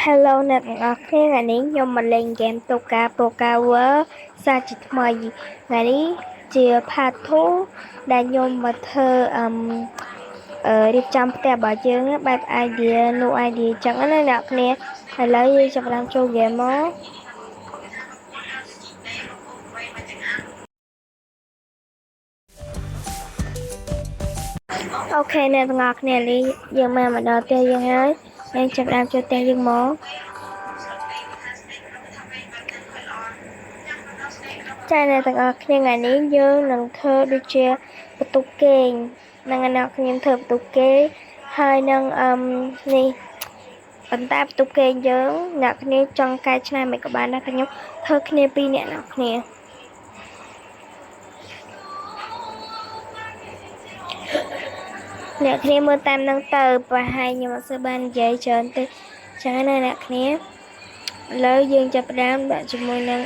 Hello អ្នកទាំងអស់គ្នាថ្ងៃនេះខ្ញុំមកលេងហ្គេម Toka Poka World សាជាថ្មីថ្ងៃនេះជា Part 2ដែលខ្ញុំមកធ្វើរៀបចំផ្ទះរបស់យើងបែប idea no idea ចឹងណាអ្នកគ្នាឥឡូវយើងចាប់ផ្ដើមចូលហ្គេមមកអូខេអ្នកទាំងអស់គ្នានេះយើងមកដល់ផ្ទះយើងហើយយើងចាប់ផ្ដើមចូលផ្ទះយើងមកចាអ្នកទាំងអស់គ្នាថ្ងៃនេះយើងនឹងធ្វើដូចជាបន្ទប់គេងនឹងអ្នកខ្ញុំធ្វើបន្ទប់គេងហើយនឹងនេះប៉ុន្តែបន្ទប់គេងយើងអ្នកគ្នាចង់កែច្នៃមិនក៏បានដែរខ្ញុំធ្វើគ្នាពីរអ្នកអ្នកគ្នាអ្នកគ្នាមើលតាមនឹងទៅប្រហែលខ្ញុំអត់សូវបាននិយាយច្រើនទេចឹងណាអ្នកគ្នាឥឡូវយើងចាប់ផ្ដើមដាក់ជាមួយនឹង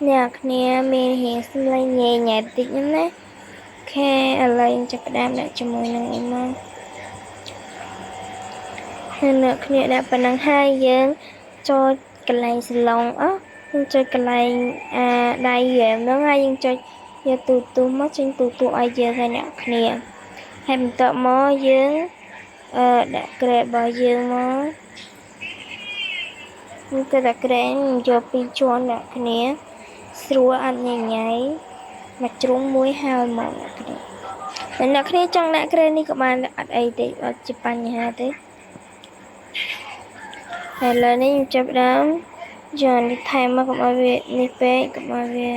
អ្នកគ្នាមានរៀងសំឡេងញ៉ែញ៉ែតិចណាខេឥឡូវយើងចាប់ផ្ដើមដាក់ជាមួយនឹងអីមកហើយអ្នកគ្នាដាក់ប៉ុណ្ណឹងហើយយើងចូលកន្លែងសាឡុងយើងចុចកន្លែងដៃហ្នឹងហើយយើងចុចយកទូមកចេញទូឲ្យយើងហើយអ្នកគ្នាហើយបន្ទាប់មកយើងដាក់ grade របស់យើងមកយើងទៅដាក់ grade យកពីរជាន់អ្នកគ្នាស្រួលអត់ញ៉ៃញ៉ៃមកជ្រុងមួយហើយមកអ្នកគ្នាចង់ដាក់ grade នេះក៏បានអត់អីទេអត់ជាបញ្ហាទេហើយឥឡូវនេះខ្ញុំចាប់ដើមយកនេះថែមមកកុំឲ្យវានេះពេកកុំឲ្យវា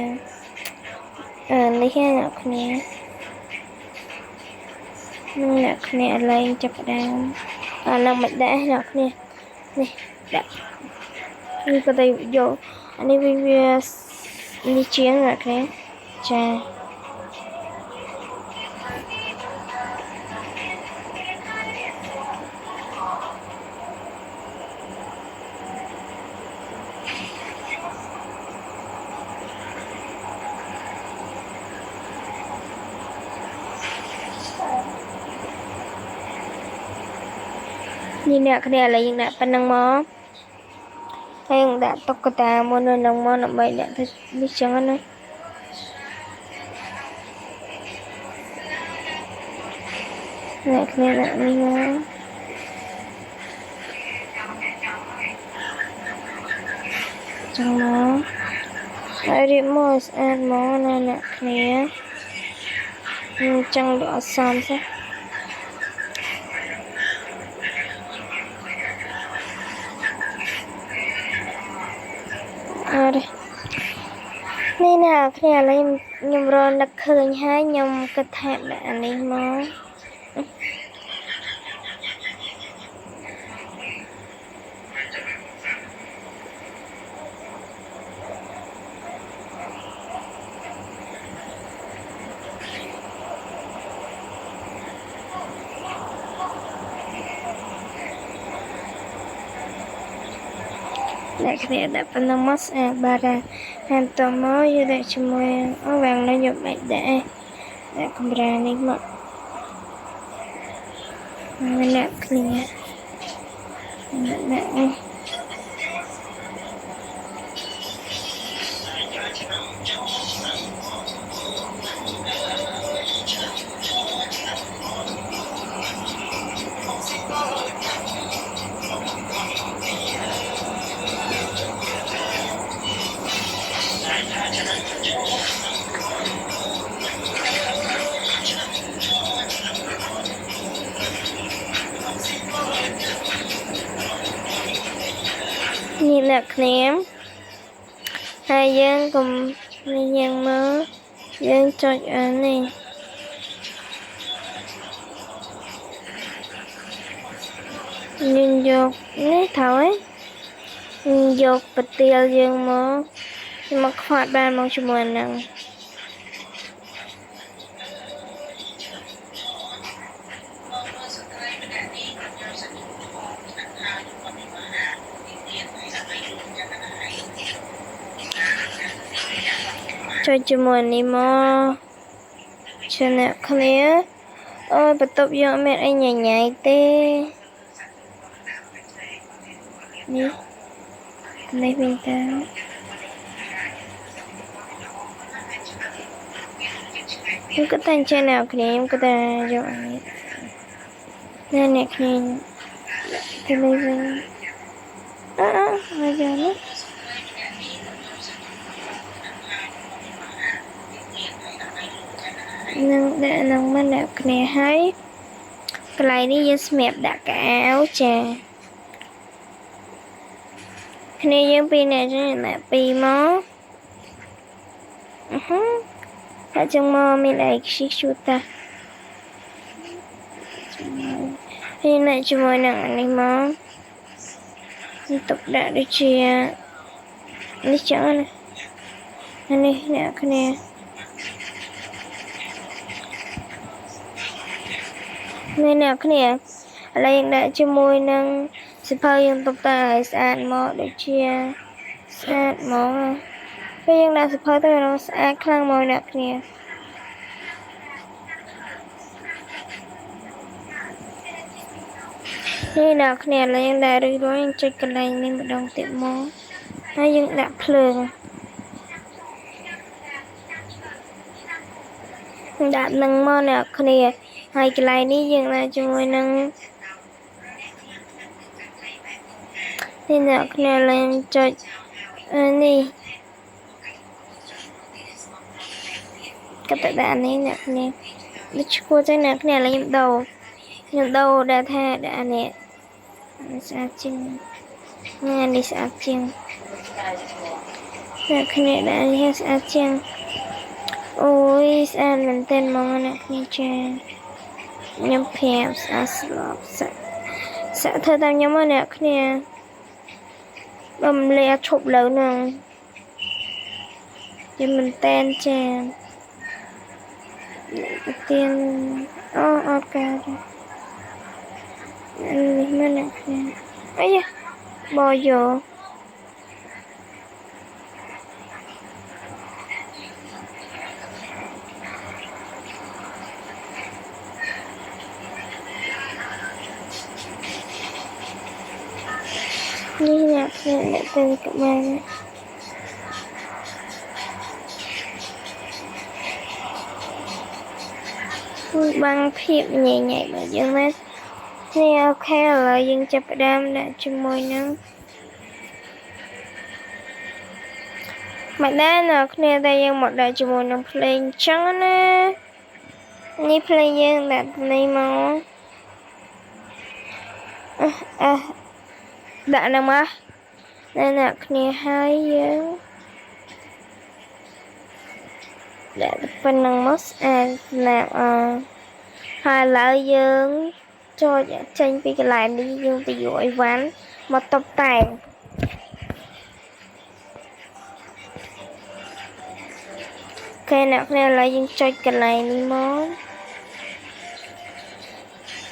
នេះហ្នឹងអ្នកគ្នាអ្នកគ្នាឥឡូវចាប់ដើមឡើងមិនដាក់អ្នកគ្នានេះដាក់នេះក៏ទៅយកអានេះវានេះជាងអ្នកគ្នាចានេះអ្នកគ្នាឥឡូវយើងដាក់ប៉ុណ្ណឹងមកហើយយើងដាក់តុក្កតាមុននៅនឹងមកដើម្បីដាក់ទៅនេះចឹងណាអ្នកគ្នាដាក់នេះមកចឹងមកហើយរៀបមកស្អាតមកណាអ្នកគ្នាចឹងដល់អត់សមសោះនេះណាគ្នាឥឡូវខ្ញុំរនឹកឃើញហើយខ្ញុំគិតថាដាក់អានេះមកអ្នកគ្នាដាក់ប៉ុណ្ណឹងមកស្អាតបាទហើយតមកយកដាក់ជាមួយវាំងនៅយកបាច់ដាក់កាមេរ៉ានេះមកអ្នកគ្នាដាក់នេះនេះអ្នកគ្នាហើយយើងកុំនេះយ៉ាងមកយើងចុចនេះយើងយកនេះthôiយកប្រទាលយើងមកខ្វាត់បានមកជាមួយនឹង chơiជាមួយនេះមកឈ្នះគ្នាអូយបន្ទប់យកមានអីញ៉ៃញ៉ៃទេនេះវិញតាខ្ញុំក៏តែចេះណាគ្នាខ្ញុំក៏តែយកនេះអ្នកគ្នាទៅនេះវិញហើយយ៉ាងនេះនឹងដាក់នឹងមិនអ្នកគ្នាហើយកន្លែងនេះយើងសម្រាប់ដាក់កៅអៅចាគ្នាយើងពីរនាក់ចឹងដាក់ពីរមកតែចឹងមកមានអីខ្ជិះជួតាហើយអ្នកជាមួយនឹងនេះមកនេះទុកដាក់ដូចជានេះចឹងណានេះអ្នកគ្នានេះអ្នកគ្នាឥឡូវយើងដាក់ជាមួយនឹងសិភៅយើងទុកតែឲ្យស្អាតមកដូចជាស្អាតមកពេលយើងដាក់សិភៅទៅnóស្អាតខ្លាំងមកអ្នកគ្នានេះអ្នកគ្នាឥឡូវយើងដាក់រួចរាល់យើងចុចកន្លែងនេះម្ដងទៀតមកហើយយើងដាក់ភ្លើងដាក់នឹងមកអ្នកគ្នាហើយកន្លែងនេះយើងដាក់ជាមួយនឹងនេះអ្នកគ្នាឡើងចុចនេះក៏ទៅដាក់នេះអ្នកគ្នាដូចឈ្មោះចឹងអ្នកគ្នាឥឡូវខ្ញុំដូរដាក់ថាដាក់នេះស្អាតជាងនេះស្អាតជាងអ្នកគ្នាដាក់នេះស្អាតជាងអូយស្អាតមែនទែនហ្មងអ្នកគ្នាចាខ្ញុំប្រាប់ស្អាតស្លាប់សាក់ធ្វើតាមខ្ញុំមកអ្នកគ្នាបំលាឈប់លើនឹងខ្ញុំមែនទែនចាទៀនអត់កើតនេះមកអ្នកគ្នាអីបោយកនេះអ្នកគ្នាអ្នកទៅក្បាលបាំងភាពញ៉ៃញ៉ៃរបស់យើងណានេះអូខេឥឡូវយើងចាប់ផ្ដើមដាក់ជាមួយនឹងមកដែរអ្នកគ្នាតែយើងមកដាក់ជាមួយនឹងភ្លេងចឹងណានេះភ្លេងយើងដាក់នេះមកដាក់ណាមកអ្នកគ្នាហើយយើងដាក់ប៉ុណ្ណឹងមកស្អាតណាស់ហើយឥឡូវយើងចូលចេញពីកន្លែងនេះយើងទៅយកអីវ៉ាន់មកតុបតែងគេអ្នកគ្នាឥឡូវយើងចុចកន្លែងនេះមក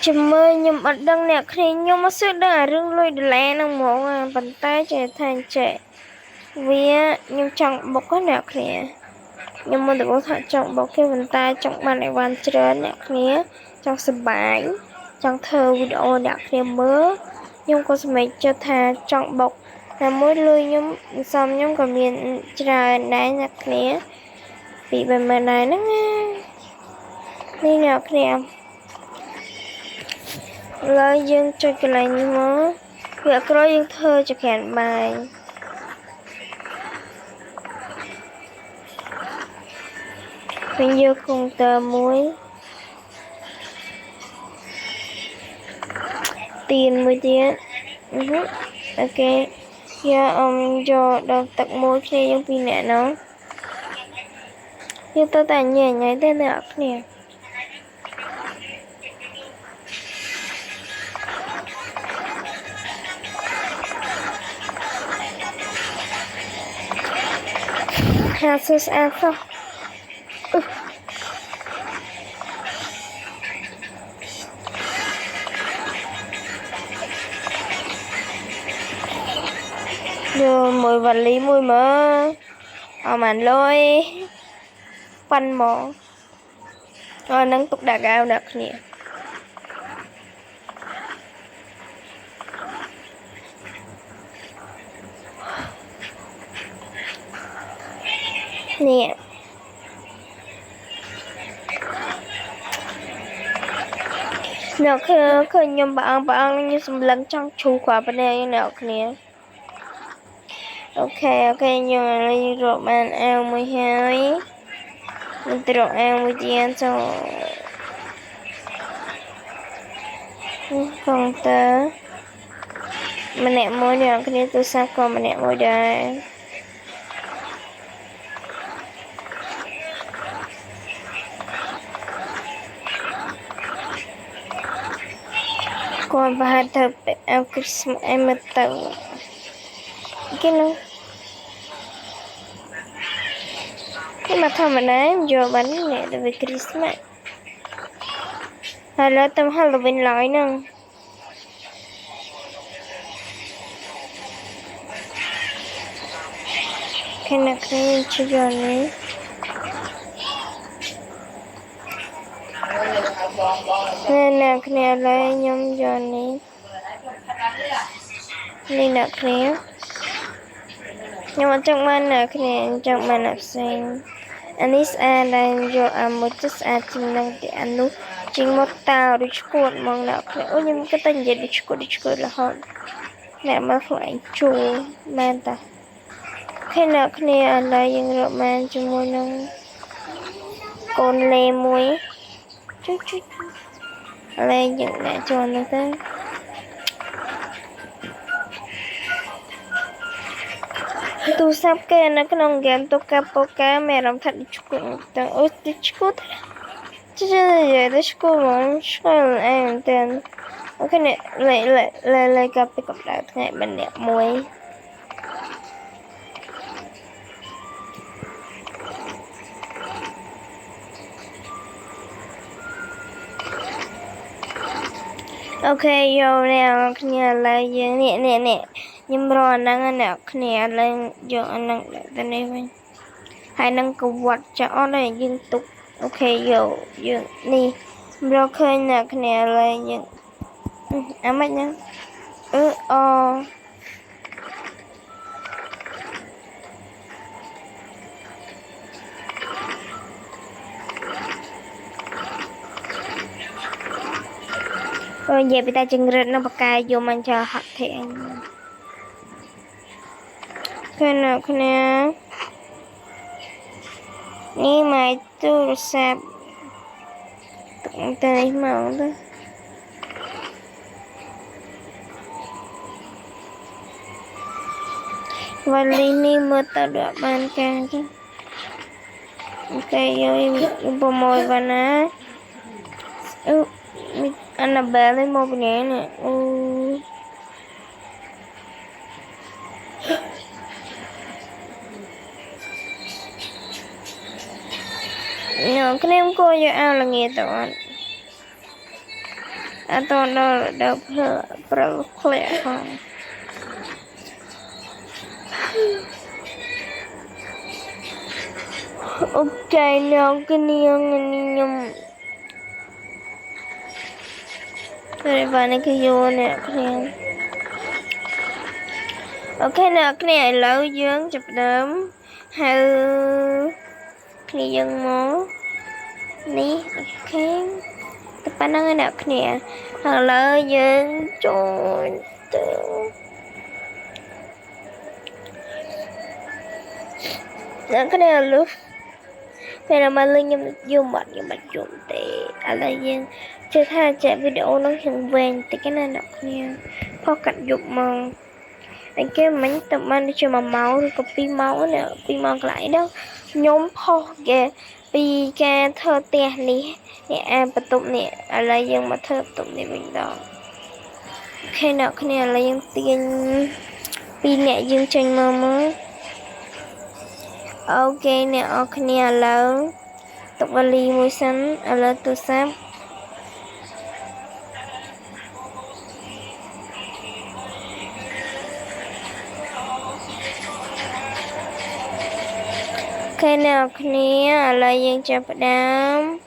ចាំមើលខ្ញុំអត់ដឹងអ្នកគ្នាខ្ញុំមកសួរដឹងអារឿងលុយដុល្លារហ្នឹងហ្មងប៉ុន្តែចេះថាចេះវាខ្ញុំចង់បុកអ្នកគ្នាខ្ញុំមិនដឹងថាចង់បុកទេប៉ុន្តែចង់បានអីវ៉ាន់ច្រើនអ្នកគ្នាចង់សប្បាយចង់ធ្វើវីដេអូអ្នកគ្នាមើលខ្ញុំក៏សម្រេចចិត្តថាចង់បុកតែមួយលុយខ្ញុំសំខ្ញុំក៏មានច្រើនដែរអ្នកគ្នាពី30000ដែរហ្នឹងនេះអ្នកគ្នាឡើយយើងចុចកន្លែងនេះមកវាក្រោយយើងធ្វើចក្រានបាយវិញយកកុងទ័រមួយទៀនមួយទៀតអូខេយកយកដល់ទឹកមួយគ្នាយើងពីរនាក់នោះយកទៅតែញ៉ៃញ៉ៃទេអ្នកគ្នាហាសស្អាតសោះយកមួយវ៉ាលីមួយមើលអមអានលុយ ប៉ាន់ហ្មងហ្នឹងទុកដាក់កៅអ្នកគ្នានេះអ្នកឃើញខ្ញុំបងខ្ញុំសម្លឹងចង់ឈូគ្រាប់ប៉ុណ្ណេះអ្នកគ្នាអូខេខ្ញុំលេងរកបានអាវមួយហើយមិនត្រកអាវមួយទៀតចូលកុំព្យូទ័រម្នាក់មួយអ្នកគ្នាទូរស័ព្ទក៏ម្នាក់មួយដែរគាត់ប្រហែលទៅអាវគ្រីស្មាស់មើលទៅគេនោះគេមកធម្មតាយកបាននេះទៅគ្រីស្មាស់ហើយលើទៅ Halloween ឡើយហ្នឹងគេnakជួយយកនេះអ្នកគ្នាឡើយខ្ញុំយកនេះអ្នកគ្នាខ្ញុំអត់ចង់បានអ្នកគ្នាចង់បានផ្សេងអានេះស្អាតដែរយកអាមួយទៅស្អាតជាងនឹងទីអានោះជាងមកតើដូចឈួតហ្មងអ្នកគ្នាអូខ្ញុំគិតតែនិយាយដូចឈួតរហូតអ្នកមកខ្លួនឯងជួមែនតាគេអ្នកគ្នាឥឡូវយើងរកបានជាមួយនឹងកូនលេមួយជួយឥឡូវយើងដាក់ចូលនោះទៅទូរស័ព្ទគេនៅក្នុងហ្គេមតុកកាប៉ូកាមានអារម្មណ៍ថាដូចឈួតទាំងអូដូចឈួតជិះទៅឈួតហ្មងឈួតអែមតែអូខេនេះលេកាពីកម្ដៅថ្ងៃម្នាក់មួយអូខេយកអ្នកគ្នាឥឡូវយើងនេះខ្ញុំរកអាហ្នឹងអ្នកគ្នាឥឡូវយកអាហ្នឹងដាក់ទៅនេះវិញហើយនឹងកវត្តចោលហើយយើងទុកអូខេយកយើងនេះរកឃើញអ្នកគ្នាឥឡូវយើងអាម៉េចហ្នឹងនិយាយពីតែចង្រិតនៅបកាយយកមិនចោលហត់ទេអញគ្នានេះមកទូរស័ព្ទទៅនេះមកទៅវ៉ាលីនេះមើលទៅដល់បានការចឹងអូខេយកប្រមូលវ៉ាណាAnnabelle mau punya ini. Cái em cô cho ao là nghe tụi tôi đâu đâu khỏe không ok nào cái niềng rồi vào này cái vô nè ok nè cái này lâu dương chụp đốm hay cái dân mó ní ok tập bán năng nè cái này lâu dương trời cái này là lúc cái nào mà linh nhưng dùng mặt dùng để ở đây dương chưa tha chạy video nó hiện về thì cái này nọ nha có cạnh dục mà anh cái máy tập ăn đi chơi mà máu rồi có pi máu nè pi máu lại đó nhóm po kìa pi ca thơ tè này nè à bắt tụng nè ở đây dân mà thơ tụng nè mình đó khi nào cái này là dân tiền pi nè dân tranh mà mới ok nè ok nè lớn tục vali mùi xanh ở đây tôi sắp cái nào kia là dân chập đám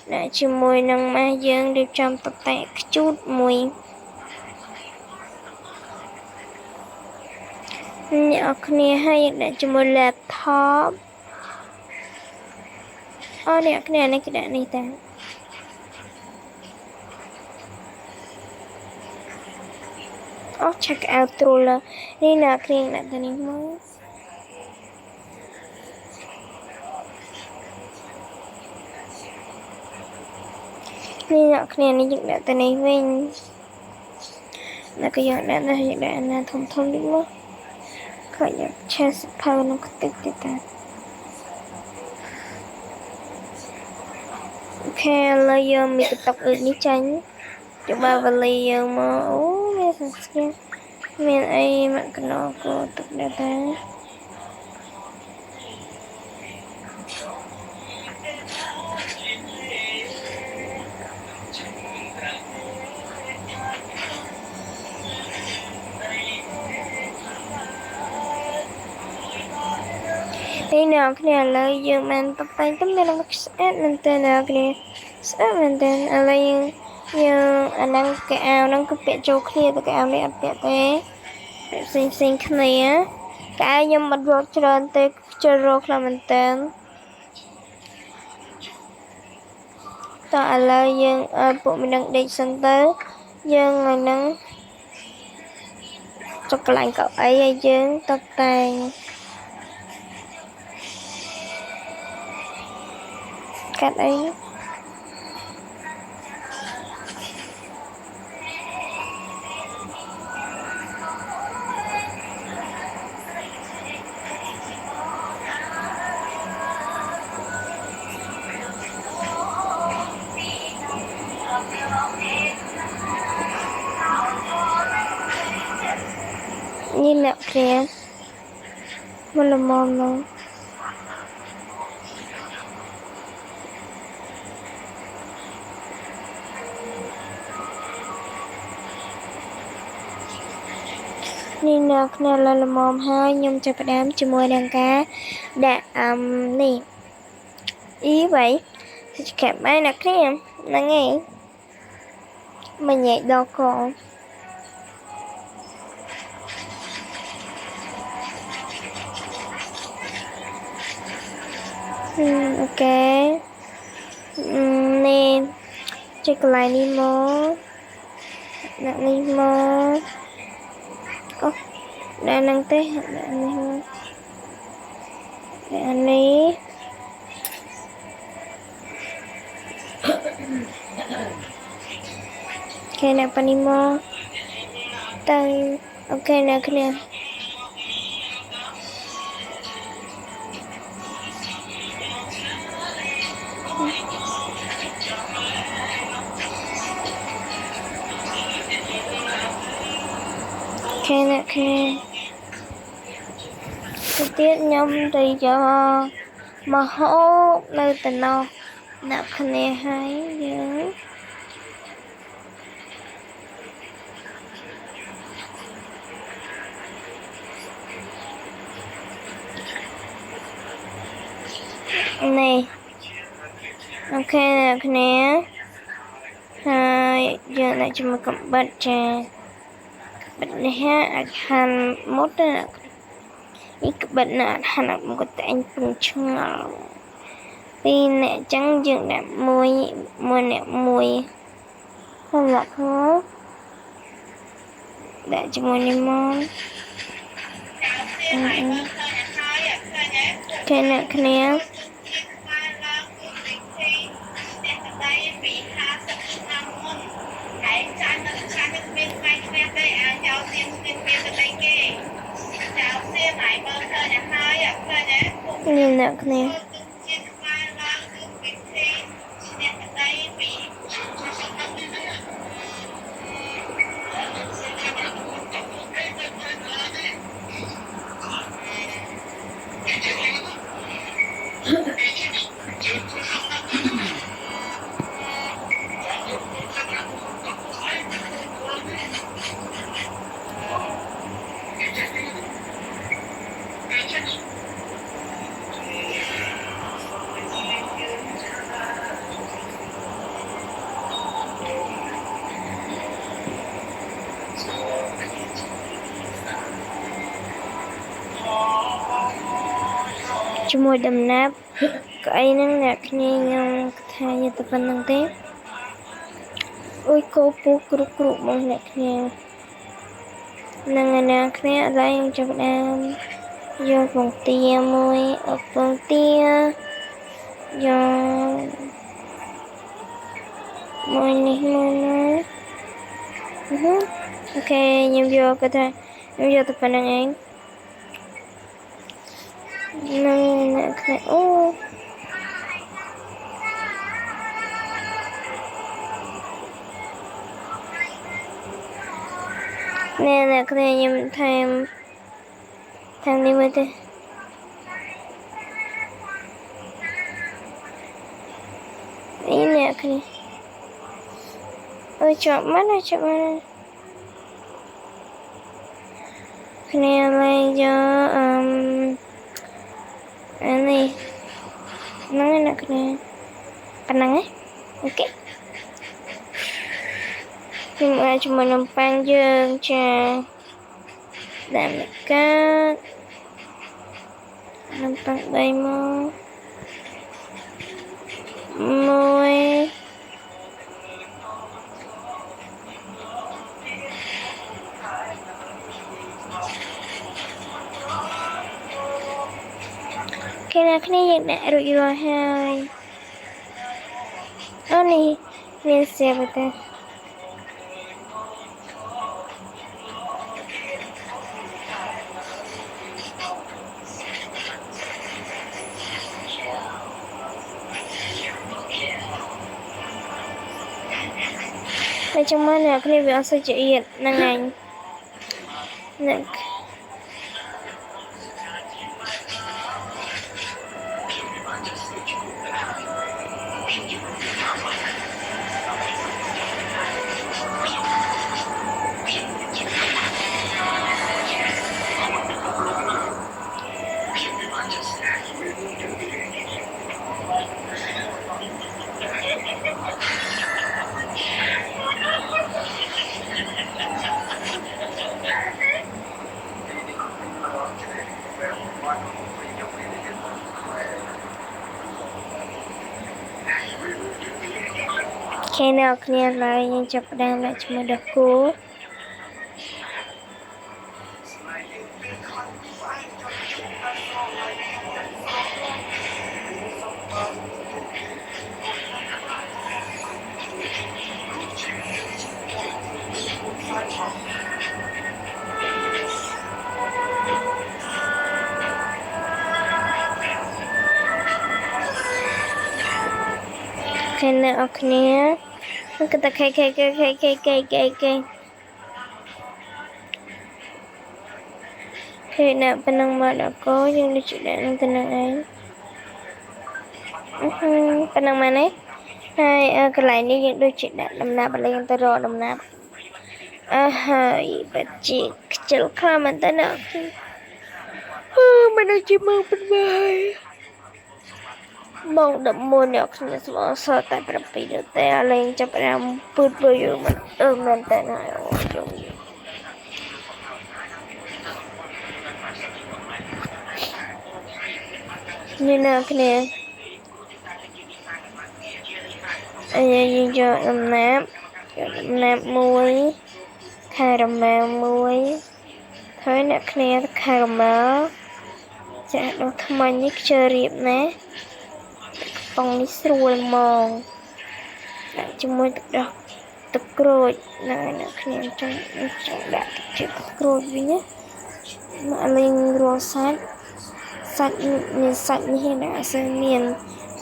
đã chỉ mùi nâng má dân được trong tập tạc chút mùi nhỏ kia hay đã chỉ mùi laptop nhỏ kia này cái này ta check out through là đi nào kia là ta này mớiนี่เนาะคะแนนนี้ยังได้แต่ในเว้นแล้วก็อยากได้แต่อยากได้อันนั้นทมดีว่าก็อยากแชร์สภาพน้องก็ติดแต่โอเคเลยยังมีกระตุกอื่นนี่จังจะมาวันเลยยังมาโอ้แม่สังเกตแม่ไอ้มันก็นอกก็ตุกได้แต่นี่เนาะคะแนนเลยยังมันต่อไปต้องเป็นลักษณะมันเต้นเนาะคะแนนสมันเต้นอะไรยังอันนั้นก็เอานั่นก็เปียโจเคลียร์แต่ก็เอาไม่อัดเปียแต่สิ่งคะแนนก็เอายังมาดูจนแต่จะรอคลามันเต้นต่ออะไรยังพวกมันนั่งเด็กสันเตอร์ยังอันนั้นจะกลั่นกับไอ้ยังตกแต่งcắt ấy nhìn nè kìa một là mòn luônนี่นะคะแนนละมอมให้ยมจะประดามจมวยดังกาđãนี่ý vậy thì kẹp bài nè các em là nghe mà nhảy đo con ok nè check lại đi mô đặt đi mô đã năng tế đã ní ok nè panimo tay ok nè cái nè ok nè cái tiết nhóm thì cho mà hốt nơi tình nó nạp khả nè hay nhớ này ok nè khả nè hai giờ lại cho mình cầm bật trà bật này ha hành mốt nè ý các bạn nè hành là một cái anh cùng chung vì nè trắng dựng nè mùi nè mùi không là khó để cho mùi này món cái nè cái nè nhìn nè cái nè ជាមួយដំណាប់ក្អីហ្នឹងអ្នកគ្នាខ្ញុំថាយកទៅប៉ុណ្្នឹងទេអុយគោពុះគ្រប់មកអ្នកគ្នានឹងអ្នកគ្នាឥឡូវខ្ញុំចាប់ផ្ដើមយកពងទាមួយពងទាយកមួយនេះមួយណាអូខេខ្ញុំយកក៏ថាខ្ញុំយកទៅប៉ុណ្្នឹងឯងនឹងអ្នកគ្នាអូអ្នកគ្នាខ្ញុំថែមនេះមួយទេអីអ្នកគ្នាអើជាប់មកណាគ្នាឡើងយកអានេះហ្នឹងអ្នកគ្នាប៉ុណ្ណឹងអូខេខ្ញុំអាចជាមួយនំប៉័ងយើងចាដាក់ម្កាត់នំប៉័ង3មួយគេអ្នកគ្នាយើងដាក់រួចរាល់ហើយអូនេះមានសៀបទេតែចាំមើលអ្នកគ្នាវាអត់សូវចៀតហ្នឹងឯងអ្នកគេអ្នកគ្នាឡើយយើងចាប់ផ្ដើមដាក់ជាមួយដុះគោគេអ្នកគ្នាគឺតែគេអ្នកប៉ុណ្ណឹងមកដល់កោយើងនឹងជិះដាក់នឹងទៅនឹងឯងប៉ុណ្ណឹងមកនេះហើយកន្លែងនេះយើងដូចជិះដាក់ដំណាប់លេងទៅរកដំណាប់ហើយបាច់ជីខ្ជិលខ្លាំងមែនតើអ្នកមិនអាចជិះមកប៉ុណ្ណឹងបង11អ្នកគ្នាស្មើសតែ7ទៅតែលេងចាប់5ពឺយើងមិនមែនតើហើយអូយនេះអ្នកគ្នាយើងយកដំណាប់មួយខារ៉ាមែលមួយហើយអ្នកគ្នាខារ៉ាមែលចាស់ដល់ថ្មីនេះខ្ជិលរៀបណាបងនេះស្រួលហ្មងដាក់ជាមួយទឹកក្រូចណាអ្នកគ្នាចង់ដាក់ទឹកក្រូចវិញណាមកលេងរស់សាច់នេះណាអត់សូវមាន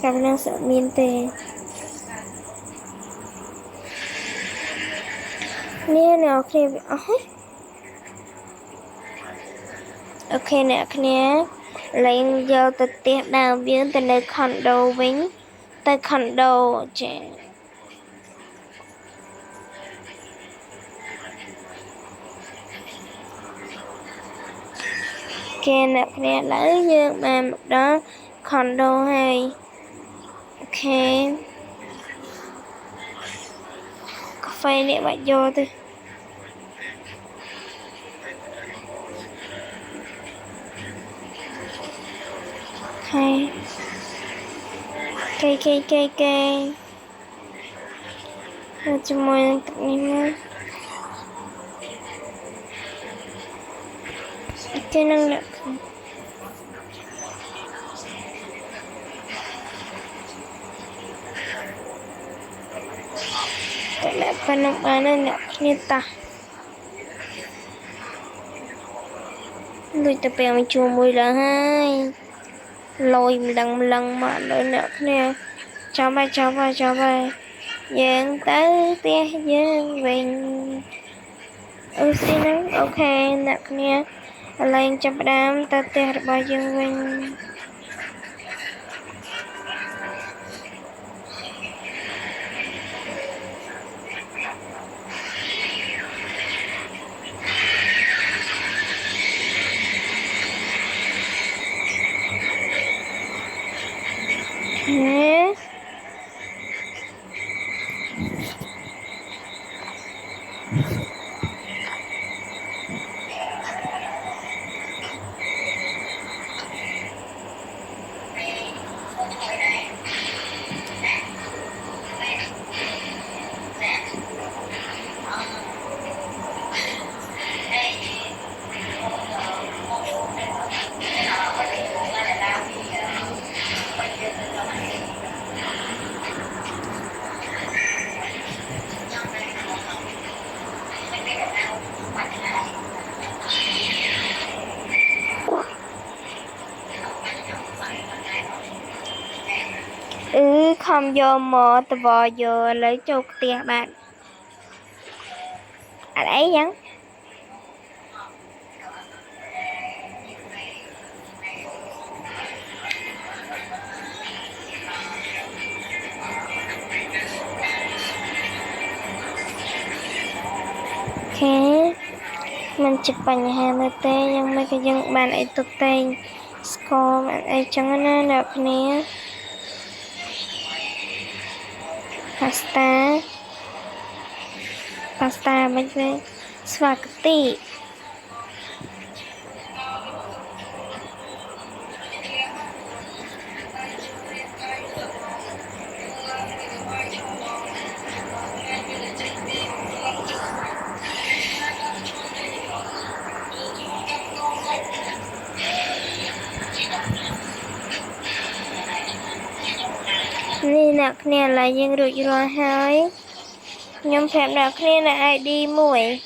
កាលណាសក់មានទេនេះអ្នកគ្នាអស់ហើយអូខេអ្នកគ្នាលេងយកទៅផ្ទះដើមយើងទៅនៅខុនដូវិញទៅខុនដូចាគេអ្នកគ្នាឡើយយើងបានមកដល់ខុនដូហើយអូខេកាហ្វេនេះបាច់យកទៅ cây cho môi tập này cái năng lượng tại lại phần năm này nè như ta người ta bèo chùa mùi là hai lôi lần mà nữa nè cho bay dạng tới tia dương bình xin nắng ok nè nè lên chập đám ta tia bao dương bình không vô mò tờ vò vô lấy cho tiền bạn à đấy nhắn ok mình chụp ảnh hàng nơi tê nhưng mấy cái dân bạn ấy tục tên score bạn ấy chẳng nó được nè pasta mấy cái spaghetti nè là dân được rồi hơi nhóm phép đặc nè là ID mùi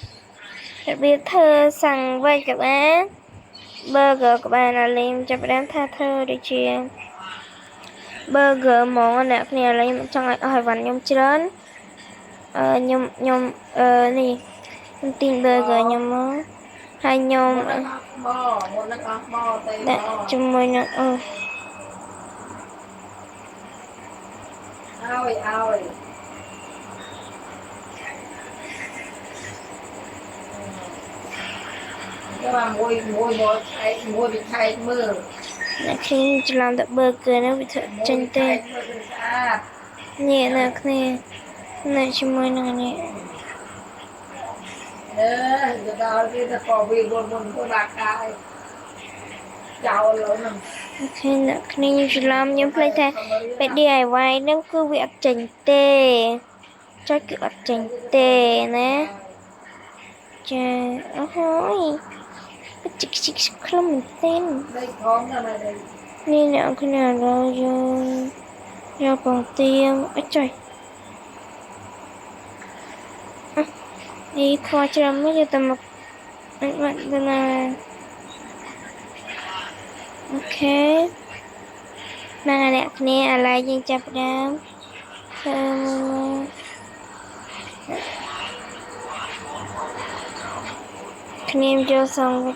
đặc biệt thơสั่งvới các bạn burger của bạn là lên cho bạn tha thơ để truyền burger món đặc nè là trong lại hỏi vặn nhóm chớn nhóm này tin burger nhóm món hai nhóm chung môi nó ơi nhưng mà mua bị thay mưa khi làm được burger nó bị thật chân tê nhẹ nè chung môi nó nhẹ người ta đi ta có vì buồn có bạc ai chào lớn ok nè như làm nhóm play thay phải DIY nó cứ bị chân tê cho kiểu chân tê nè trời ơi chích không mình tên nên là cái nào đó do bằng tiêm ấy trời đi qua cho mấy giờ tầm một bạn tên là ok nàng đẹp nè là dân chập đám em cho xong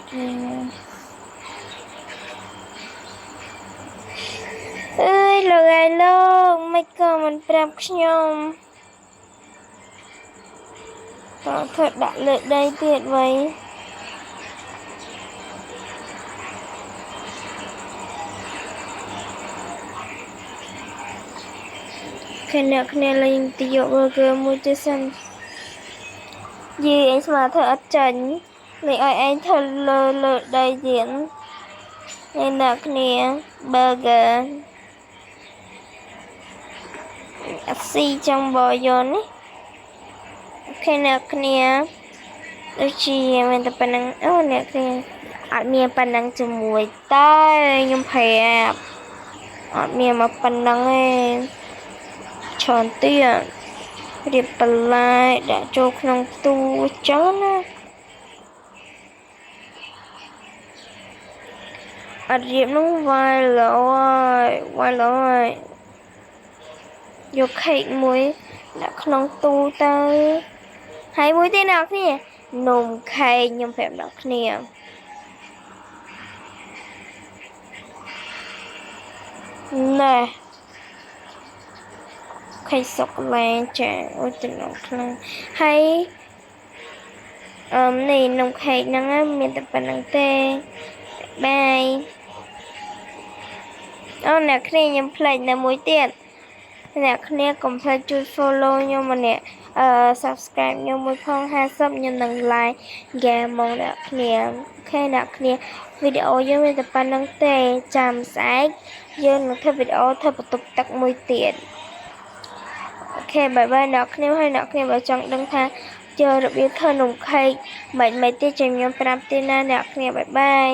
ơi là gai luôn mấy con mình prap nhom có thật đã lợi đây tuyệt vậy cái này là những tiêu dụ burger mua cho xem gì anh mà thật trần để anh thật lơ đại diện នេះអ្នកគ្នា burger អាស៊ីចាំបយកនេះអូខេអ្នកគ្នាដូចជាមានតែប៉ុណ្្នឹងអូអ្នកគ្នាអត់មានប៉ុណ្្នឹងជាមួយតែខ្ញុំប្រាប់អត់មានមកប៉ុណ្្នឹងទេច្រើនទៀតរៀបបន្លែដាក់ចូលក្នុងទូចឹងណាអត់រៀបនោះវាយឡើយយកខេកមួយដាក់ក្នុងទូទៅហើយមួយទៀតអ្នកគ្នានំខេកខ្ញុំប្រាប់អ្នកគ្នាណែខេកសូកូឡាចាអូចំណងខ្លាំងហើយនេះនំខេកហ្នឹងមានតែប៉ុណ្្នឹងទេបាយអូអ្នកគ្នាខ្ញុំផ្លេចនៅមួយទៀតអ្នកគ្នាកុំភ្លេចជួយ follow ខ្ញុំម្នាក់subscribe ខ្ញុំមួយផង50ខ្ញុំនឹង like game មកអ្នកគ្នាអូខេអ្នកគ្នាវីដេអូយើងមានតែប៉ុណ្្នឹងទេចាំស្អែកយើងនឹងធ្វើវីដេអូធ្វើបន្ទប់ទឹកមួយទៀតអូខេបាយបាយអ្នកគ្នាហើយអ្នកគ្នាបើចង់ដឹងថាជារបៀបធ្វើនំខេកមិនទៀតចាំខ្ញុំប្រាប់ទៀតណាអ្នកគ្នាបាយបាយ